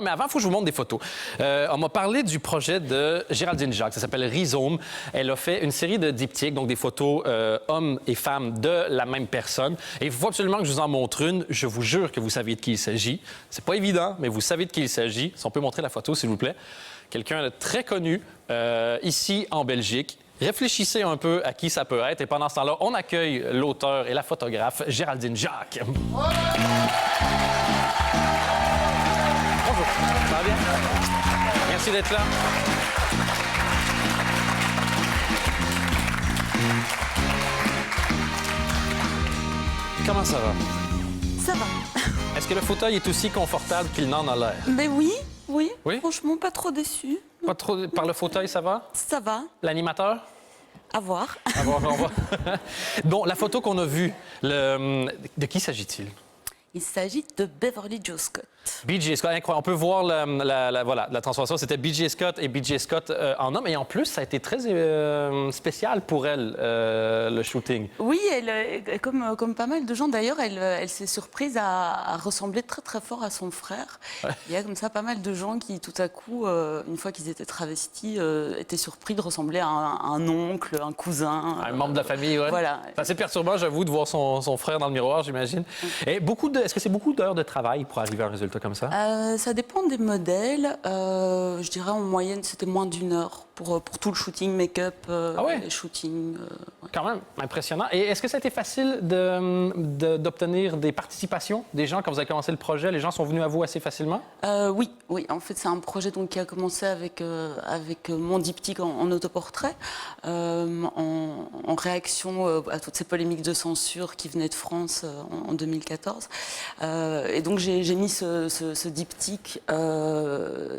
Mais avant, il faut que je vous montre des photos. On m'a parlé du projet de Géraldine Jacques. Ça s'appelle Rhizome. Elle a fait une série de diptyques, donc des photos hommes et femmes de la même personne. Et il faut absolument que je vous en montre une. Je vous jure que vous savez de qui il s'agit. C'est pas évident, mais vous savez de qui il s'agit. Si on peut montrer la photo, s'il vous plaît. Quelqu'un de très connu ici en Belgique. Réfléchissez un peu à qui ça peut être. Et pendant ce temps-là, on accueille l'auteur et la photographe Géraldine Jacques. Bonjour. Ça va bien? Merci d'être là. Comment ça va? Ça va. Est-ce que le fauteuil est aussi confortable qu'il n'en a l'air? Mais oui. Oui? Franchement, pas trop déçu. Pas trop par le fauteuil, ça va? Ça va. L'animateur? À voir. À voir, on va. Bon, la photo qu'on a vue, de qui s'agit-il? Il s'agit de Beverly Jo Scott. B.J. Scott, incroyable. On peut voir la transformation. C'était B.J. Scott et B.J. Scott en homme. Et en plus, ça a été très spécial pour elle, le shooting. Oui, elle, comme pas mal de gens d'ailleurs, elle s'est surprise à ressembler très très fort à son frère. Ouais. Il y a comme ça pas mal de gens qui, tout à coup, une fois qu'ils étaient travestis, étaient surpris de ressembler à un oncle, un cousin. Un membre de la famille, oui. Voilà. C'est assez perturbant, j'avoue, de voir son frère dans le miroir, j'imagine. Et est-ce que c'est beaucoup d'heures de travail pour arriver à un résultat comme ça? Ça dépend des modèles. Je dirais en moyenne, c'était moins d'1 heure pour tout le shooting, make-up, shooting. Ouais. Quand même, impressionnant. Et est-ce que ça a été facile d'obtenir des participations des gens quand vous avez commencé le projet? Les gens sont venus à vous assez facilement? Oui. En fait, c'est un projet donc, qui a commencé avec mon diptyque en autoportrait, en réaction à toutes ces polémiques de censure qui venaient de France en 2014. Et donc, j'ai mis ce diptyque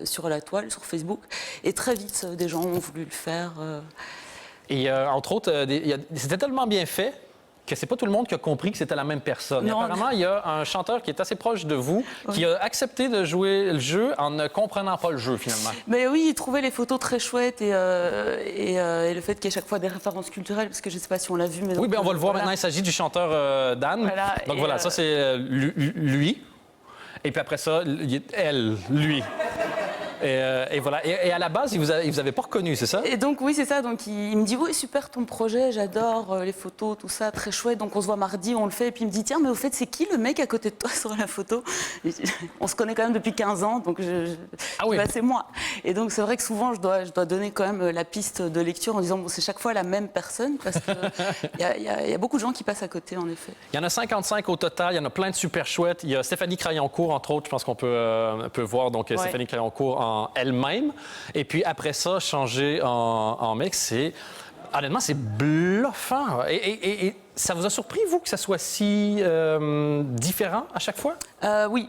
sur la toile, sur Facebook. Et très vite, des gens ont voulu le faire. Et entre autres, c'était tellement bien fait que c'est pas tout le monde qui a compris que c'était la même personne. Non, apparemment, il y a un chanteur qui est assez proche de vous qui a accepté de jouer le jeu en ne comprenant pas le jeu, finalement. Mais oui, il trouvait les photos très chouettes et le fait qu'il y ait chaque fois des références culturelles, parce que je ne sais pas si on l'a vu, mais... Oui, bien, on va le voir maintenant. Il s'agit du chanteur Dan. Voilà, donc voilà, ça, c'est lui. Et puis après ça, elle, lui. Et voilà. Et à la base, il vous avait pas reconnu, c'est ça? Et donc, oui, c'est ça. Donc, il me dit, oui, super ton projet, j'adore les photos, tout ça, très chouette. Donc, on se voit mardi, on le fait. Et puis, il me dit, tiens, mais au fait, c'est qui le mec à côté de toi sur la photo? On se connaît quand même depuis 15 ans, donc bah, c'est moi. Et donc, c'est vrai que souvent, je dois donner quand même la piste de lecture en disant, bon, c'est chaque fois la même personne, parce qu'il y a beaucoup de gens qui passent à côté, en effet. Il y en a 55 au total. Il y en a plein de super chouettes. Il y a Stéphanie Crayancourt, entre autres. Je pense qu'on peut voir donc Stéphanie Crayancourt en elle-même. Et puis après ça, changer en mec, honnêtement, c'est bluffant. Et ça vous a surpris, vous, que ça soit si différent à chaque fois? Oui,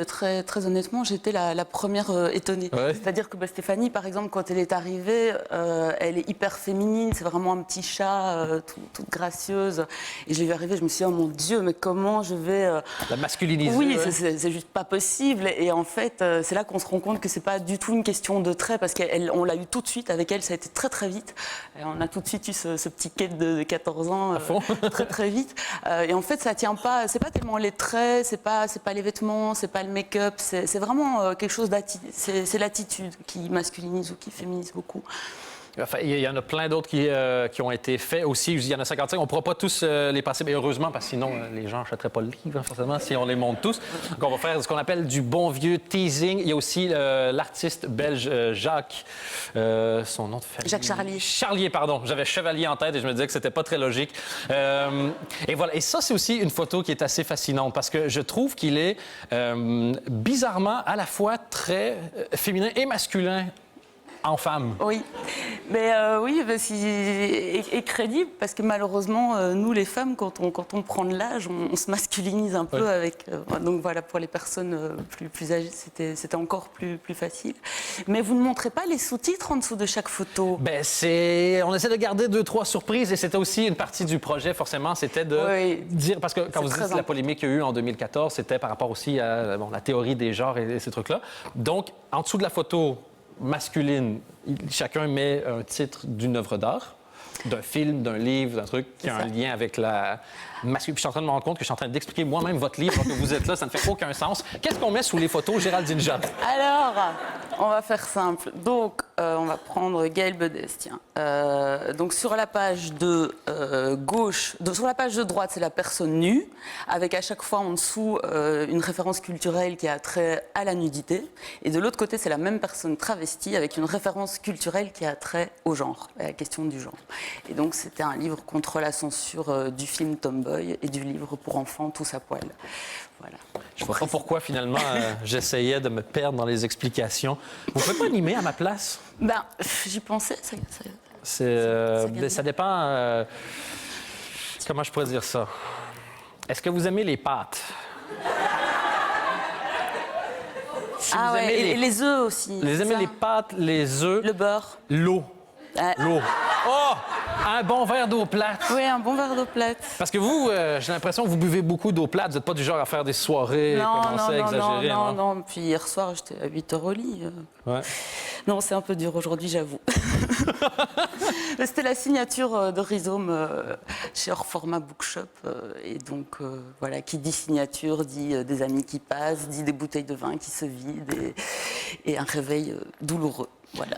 très, très honnêtement, j'étais la première étonnée. Ouais. C'est-à-dire que Stéphanie, par exemple, quand elle est arrivée, elle est hyper féminine, c'est vraiment un petit chat, toute gracieuse. Et je l'ai vu arriver, je me suis dit, oh mon Dieu, mais comment je vais... La masculiniser. Oui, c'est juste pas possible. Et en fait, c'est là qu'on se rend compte que c'est pas du tout une question de trait, parce qu'on l'a eu tout de suite avec elle, ça a été très très vite. Et on a tout de suite eu ce petit quête de 14 ans, très très vite. Et en fait, ça tient pas, c'est pas tellement les traits, c'est pas les vêtements, c'est pas le make-up, c'est vraiment quelque chose c'est l'attitude qui masculinise ou qui féminise beaucoup. Enfin, il y en a plein d'autres qui ont été faits aussi. Il y en a 55. On ne pourra pas tous les passer, mais heureusement, parce que sinon, les gens n'achèteraient pas le livre, forcément, si on les montre tous. Donc, on va faire ce qu'on appelle du bon vieux teasing. Il y a aussi l'artiste belge Jacques, son nom de famille... Jacques Charlier. Charlier, pardon. J'avais Chevalier en tête et je me disais que c'était pas très logique. Et voilà. Et ça, c'est aussi une photo qui est assez fascinante parce que je trouve qu'il est bizarrement à la fois très féminin et masculin en femme. Oui, mais et crédible, parce que malheureusement, nous les femmes, quand on prend de l'âge, on se masculinise un peu avec... donc voilà, pour les personnes plus âgées, c'était encore plus facile. Mais vous ne montrez pas les sous-titres en dessous de chaque photo? Ben on essaie de garder 2-3 surprises, et c'était aussi une partie du projet, forcément, c'était de dire... Parce que quand vous dites la polémique qu'il y a eu en 2014, c'était par rapport aussi à la théorie des genres et ces trucs-là. Donc, en dessous de la photo masculine, chacun met un titre d'une œuvre d'art. d'un film, d'un livre, d'un truc qui a un lien avec la masculinité. Puis je suis en train de me rendre compte que je suis en train d'expliquer moi-même votre livre, alors que vous êtes là, ça ne fait aucun sens. Qu'est-ce qu'on met sous les photos Géraldine Jacques? Alors, on va faire simple. Donc, on va prendre Gaël Bedès, tiens. Donc, sur la page de gauche, sur la page de droite, c'est la personne nue, avec à chaque fois en dessous une référence culturelle qui a trait à la nudité. Et de l'autre côté, c'est la même personne travestie, avec une référence culturelle qui a trait au genre, à la question du genre. Et donc, c'était un livre contre la censure du film Tomboy et du livre pour enfants Tous à poil. Voilà. Je ne vois pas pourquoi, finalement, j'essayais de me perdre dans les explications. Vous ne pouvez pas animer à ma place? Ben, j'y pensais. Ça dépend... comment je pourrais dire ça? Est-ce que vous aimez les pâtes? Si ah vous ouais, aimez et les œufs aussi. Vous aimez les pâtes, les œufs... Le beurre. L'eau. L'eau. Oh! Un bon verre d'eau plate. Oui, un bon verre d'eau plate. Parce que vous, j'ai l'impression que vous buvez beaucoup d'eau plate. Vous n'êtes pas du genre à faire des soirées, commencer à exagérer. Non. Puis hier soir, j'étais à 8 h au lit. Ouais. Non, c'est un peu dur aujourd'hui, j'avoue. C'était la signature de Rhizome chez Hors Format Bookshop. Et donc, voilà, qui dit signature, dit des amis qui passent, dit des bouteilles de vin qui se vident et un réveil douloureux. Voilà.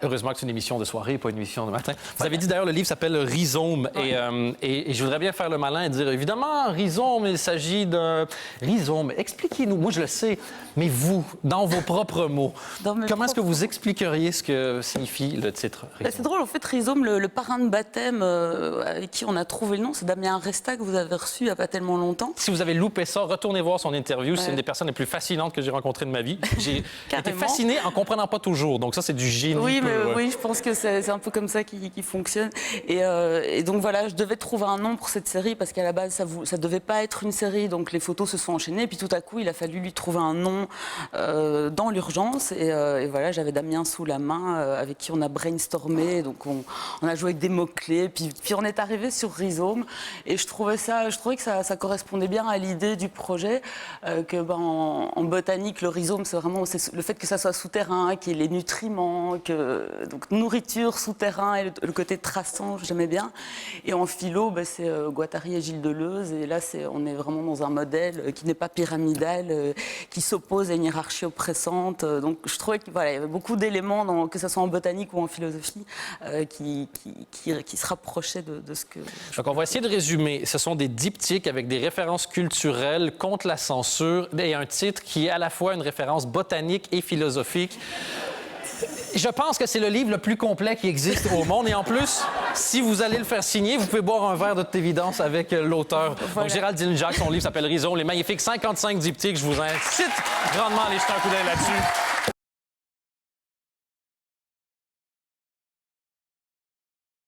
Heureusement que c'est une émission de soirée et pas une émission de matin. Vous avez dit d'ailleurs le livre s'appelle Rhizome et je voudrais bien faire le malin et dire évidemment Rhizome, il s'agit d'un rhizome. Expliquez-nous, moi je le sais, mais vous, dans vos propres mots, comment est-ce que vous expliqueriez ce que signifie le titre Rhizome? C'est drôle, en fait Rhizome, le parrain de baptême avec qui on a trouvé le nom, c'est Damien Resta que vous avez reçu il n'y a pas tellement longtemps. Si vous avez loupé ça, retournez voir son interview. C'est une des personnes les plus fascinantes que j'ai rencontrées de ma vie. J'ai été fasciné en comprenant pas toujours. Donc ça, c'est du génie. Oui, oui, je pense que c'est un peu comme ça qui fonctionne. Et donc voilà, je devais trouver un nom pour cette série parce qu'à la base, ça devait pas être une série. Donc les photos se sont enchaînées. Et puis tout à coup, il a fallu lui trouver un nom dans l'urgence. Et voilà, j'avais Damien sous la main avec qui on a brainstormé. Donc on a joué avec des mots-clés. Puis on est arrivé sur Rhizome. Et je trouvais que ça correspondait bien à l'idée du projet. En botanique, le rhizome, c'est vraiment le fait que ça soit souterrain, qu'il y ait les nutriments, donc nourriture, souterrain et le côté traçant, j'aimais bien. Et en philo, c'est Guattari et Gilles Deleuze. Et là, on est vraiment dans un modèle qui n'est pas pyramidal, qui s'oppose à une hiérarchie oppressante. Donc je trouvais qu'il y avait beaucoup d'éléments, que ce soit en botanique ou en philosophie, qui se rapprochaient de ce que... Donc on va essayer de résumer. Ce sont des diptyques avec des références culturelles contre la censure et un titre qui est à la fois une référence botanique et philosophique. Je pense que c'est le livre le plus complet qui existe au monde. Et en plus, si vous allez le faire signer, vous pouvez boire un verre de toute évidence avec l'auteur. Voilà. Donc, Géraldine Jacques, son livre s'appelle Rhizome, les magnifiques 55 diptyques. Je vous incite grandement à aller jeter un coup d'œil là-dessus.